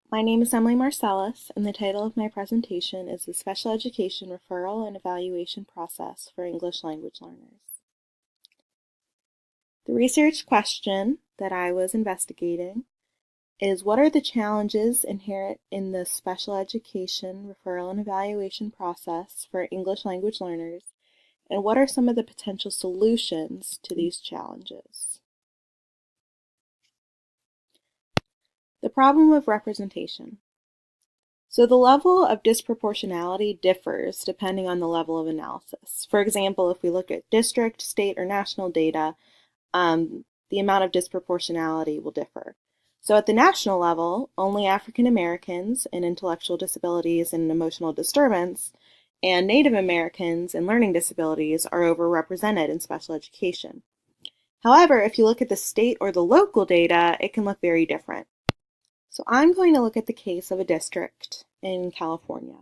My name is Emily Marcellus, and the title of my presentation is the Special Education Referral and Evaluation Process for English Language Learners. The research question that I was investigating is what are the challenges inherent in the special education referral and evaluation process for English language learners, and what are some of the potential solutions to these challenges? The problem of representation. So the level of disproportionality differs depending on the level of analysis. For example, if we look at district, state, or national data, the amount of disproportionality will differ. So at the national level, only African Americans and intellectual disabilities and emotional disturbance and Native Americans and learning disabilities are overrepresented in special education. However, if you look at the state or the local data, it can look very different. So I'm going to look at the case of a district in California.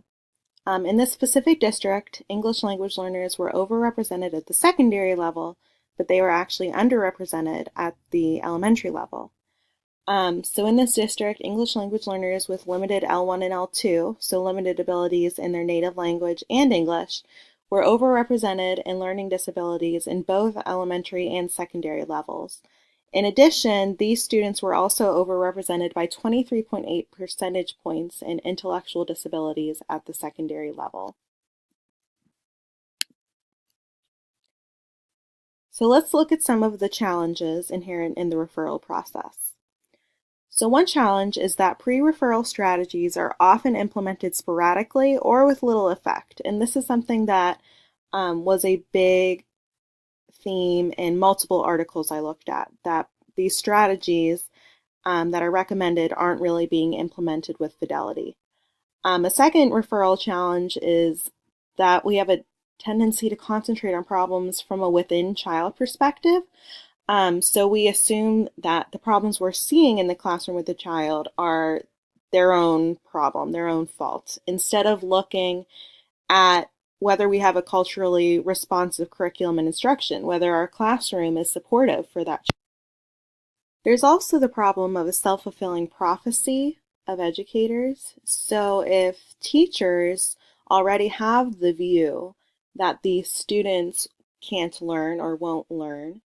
In this specific district, English language learners were overrepresented at the secondary level, but they were actually underrepresented at the elementary level. So in this district, English language learners with limited L1 and L2, so limited abilities in their native language and English, were overrepresented in learning disabilities in both elementary and secondary levels. In addition, these students were also overrepresented by 23.8 percentage points in intellectual disabilities at the secondary level. So let's look at some of the challenges inherent in the referral process. So one challenge is that pre-referral strategies are often implemented sporadically or with little effect. And this is something that was a big theme in multiple articles I looked at, that these strategies that are recommended aren't really being implemented with fidelity. A second referral challenge is that we have a tendency to concentrate on problems from a within-child perspective. So we assume that the problems we're seeing in the classroom with the child are their own problem, their own fault, instead of looking at whether we have a culturally responsive curriculum and instruction, whether our classroom is supportive for that child. There's also the problem of a self-fulfilling prophecy of educators. So if teachers already have the view that these students can't learn or won't learn,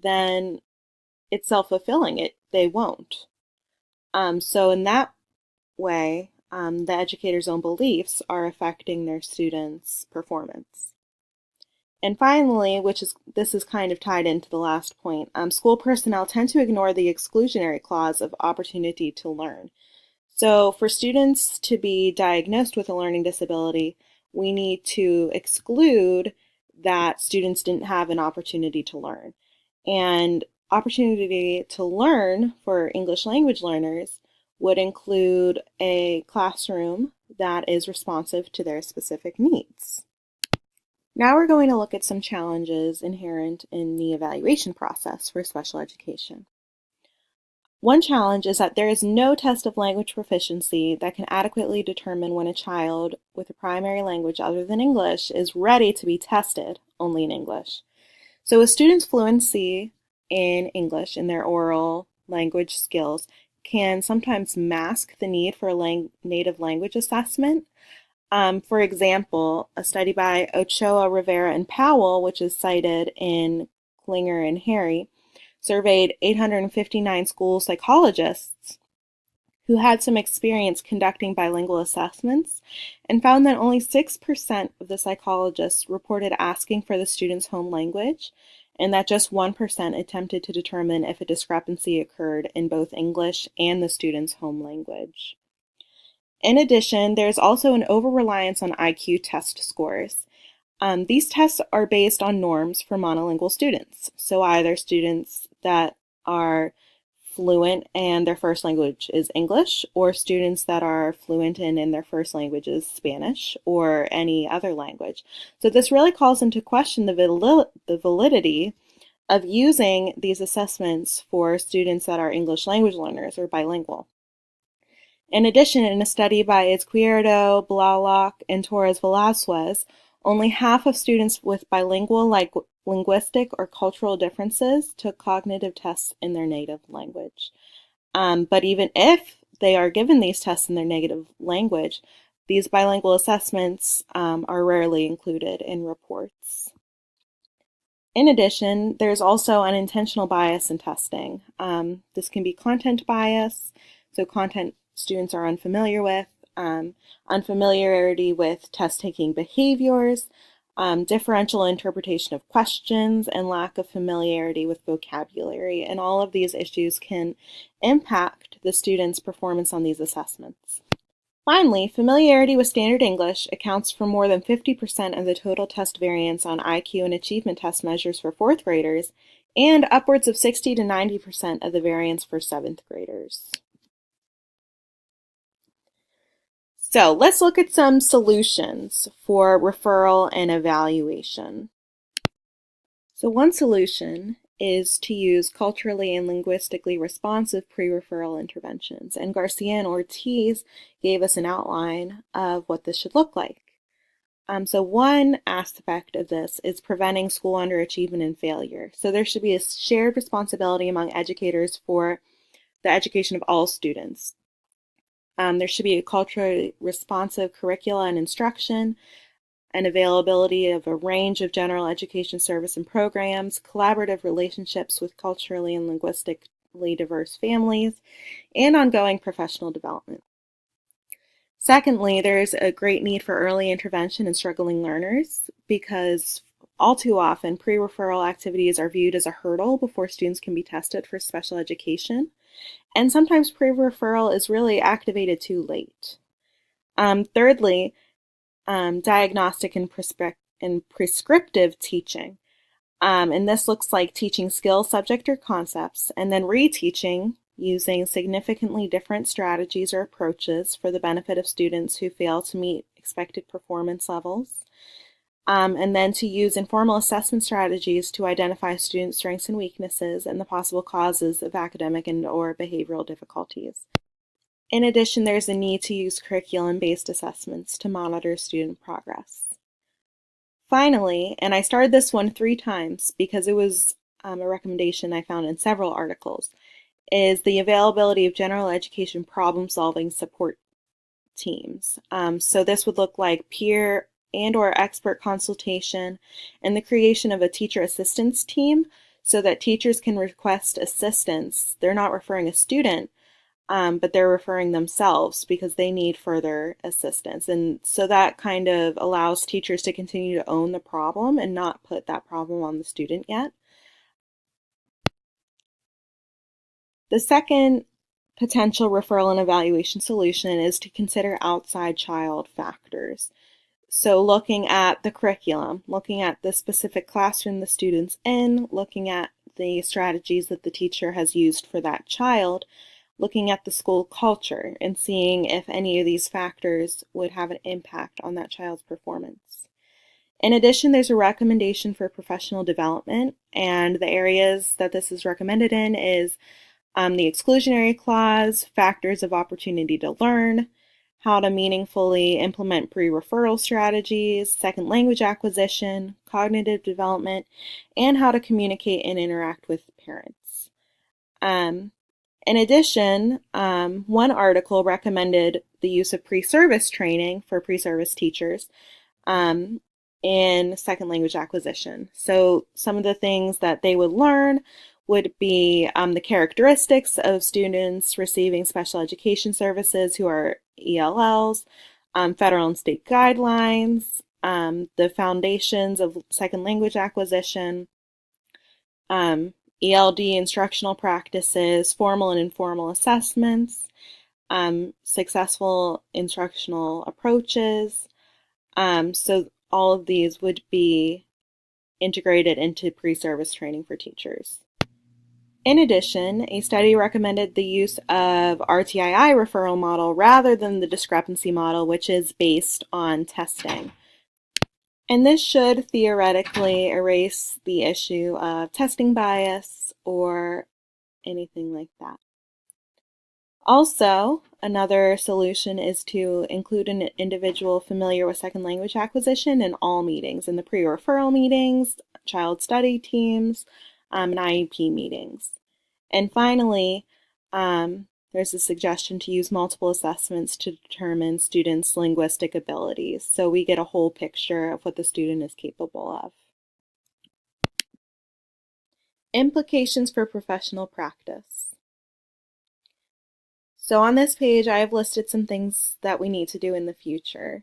then it's self-fulfilling. They won't. So in that way, the educator's own beliefs are affecting their students' performance. And finally, this is kind of tied into the last point, school personnel tend to ignore the exclusionary clause of opportunity to learn. So for students to be diagnosed with a learning disability, we need to exclude that students didn't have an opportunity to learn. And opportunity to learn for English language learners would include a classroom that is responsive to their specific needs. Now we're going to look at some challenges inherent in the evaluation process for special education. One challenge is that there is no test of language proficiency that can adequately determine when a child with a primary language other than English is ready to be tested only in English. So a student's fluency in English in their oral language skills can sometimes mask the need for a native language assessment. For example, a study by Ochoa, Rivera, and Powell, which is cited in Klinger and Harry, surveyed 859 school psychologists who had some experience conducting bilingual assessments and found that only 6% of the psychologists reported asking for the student's home language, and that just 1% attempted to determine if a discrepancy occurred in both English and the student's home language. In addition, there's also an over-reliance on IQ test scores. These tests are based on norms for monolingual students, so either students that are fluent and their first language is English, or students that are fluent and their first language is Spanish or any other language. So this really calls into question the validity of using these assessments for students that are English language learners or bilingual. In addition, in a study by Izquierdo, Blalock, and Torres Velazquez, only half of students with bilingual linguistic or cultural differences took cognitive tests in their native language. But even if they are given these tests in their native language, these bilingual assessments are rarely included in reports. In addition, there's also unintentional bias in testing. This can be content bias, so content students are unfamiliar with, unfamiliarity with test-taking behaviors, differential interpretation of questions, and lack of familiarity with vocabulary. And all of these issues can impact the student's performance on these assessments. Finally, familiarity with standard English accounts for more than 50% of the total test variance on IQ and achievement test measures for 4th graders, and upwards of 60 to 90% of the variance for 7th graders. So let's look at some solutions for referral and evaluation. So one solution is to use culturally and linguistically responsive pre-referral interventions. And Garcia and Ortiz gave us an outline of what this should look like. So one aspect of this is preventing school underachievement and failure. So there should be a shared responsibility among educators for the education of all students. There should be a culturally responsive curricula and instruction, and availability of a range of general education service and programs, collaborative relationships with culturally and linguistically diverse families, and ongoing professional development. Secondly, there's a great need for early intervention in struggling learners because all too often pre-referral activities are viewed as a hurdle before students can be tested for special education, and sometimes pre-referral is really activated too late. Thirdly, diagnostic and prescriptive teaching. And this looks like teaching skills, subject, or concepts, and then reteaching using significantly different strategies or approaches for the benefit of students who fail to meet expected performance levels. And then to use informal assessment strategies to identify student strengths and weaknesses and the possible causes of academic and or behavioral difficulties. In addition, there's a need to use curriculum-based assessments to monitor student progress. Finally, and I started this one 3 times because it was a recommendation I found in several articles, is the availability of general education problem-solving support teams. So this would look like peer and or expert consultation and the creation of a teacher assistance team so that teachers can request assistance. They're not referring a student, but they're referring themselves because they need further assistance. And so that kind of allows teachers to continue to own the problem and not put that problem on the student yet. The second potential referral and evaluation solution is to consider outside child factors. So looking at the curriculum, looking at the specific classroom the student's in, looking at the strategies that the teacher has used for that child, looking at the school culture and seeing if any of these factors would have an impact on that child's performance. In addition, there's a recommendation for professional development, and the areas that this is recommended in is the exclusionary clause, factors of opportunity to learn, how to meaningfully implement pre-referral strategies, second language acquisition, cognitive development, and how to communicate and interact with parents. In addition, one article recommended the use of pre-service training for pre-service teachers in second language acquisition. So some of the things that they would learn would be the characteristics of students receiving special education services who are ELLs, federal and state guidelines, the foundations of second language acquisition, ELD instructional practices, formal and informal assessments, successful instructional approaches. So all of these would be integrated into pre-service training for teachers. In addition, a study recommended the use of RTII referral model rather than the discrepancy model, which is based on testing. And this should theoretically erase the issue of testing bias or anything like that. Also, another solution is to include an individual familiar with second language acquisition in all meetings, in the pre-referral meetings, child study teams, and IEP meetings. And finally, there's there's a suggestion to use multiple assessments to determine students' linguistic abilities, so we get a whole picture of what the student is capable of. Implications for professional practice. So on this page, I have listed some things that we need to do in the future.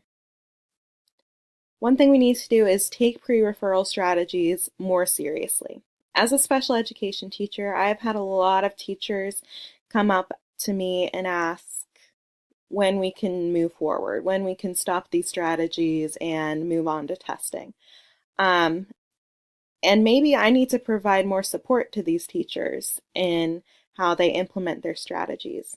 One thing we need to do is take pre-referral strategies more seriously. As a special education teacher, I have had a lot of teachers come up to me and ask when we can move forward, when we can stop these strategies and move on to testing. And maybe I need to provide more support to these teachers in how they implement their strategies.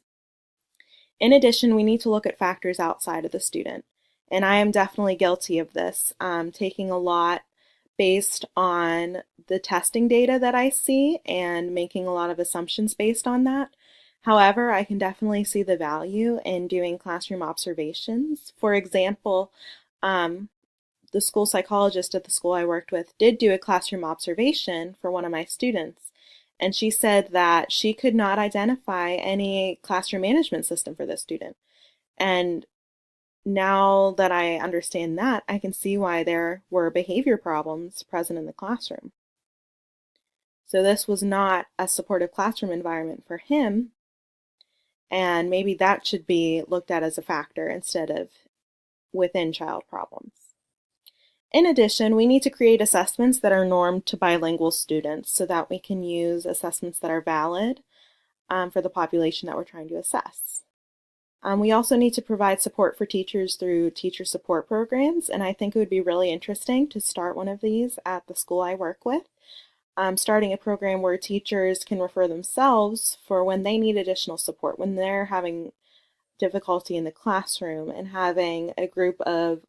In addition, we need to look at factors outside of the student. And I am definitely guilty of this, taking a lot based on the testing data that I see and making a lot of assumptions based on that. However, I can definitely see the value in doing classroom observations. For example, the school psychologist at the school I worked with did do a classroom observation for one of my students, and she said that she could not identify any classroom management system for this student. And now that I understand that, I can see why there were behavior problems present in the classroom. So this was not a supportive classroom environment for him, and maybe that should be looked at as a factor instead of within child problems. In addition, we need to create assessments that are normed to bilingual students so that we can use assessments that are valid for the population that we're trying to assess. We also need to provide support for teachers through teacher support programs, and I think it would be really interesting to start one of these at the school I work with. Starting a program where teachers can refer themselves for when they need additional support, when they're having difficulty in the classroom, and having a group of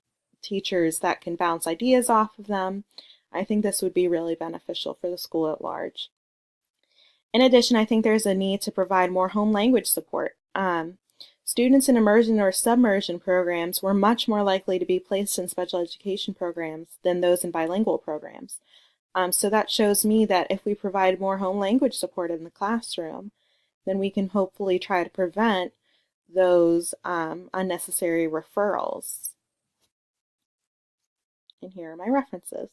teachers that can bounce ideas off of them. I think this would be really beneficial for the school at large. In addition, I think there's a need to provide more home language support. Students in immersion or submersion programs were much more likely to be placed in special education programs than those in bilingual programs. So that shows me that if we provide more home language support in the classroom, then we can hopefully try to prevent those unnecessary referrals. And here are my references.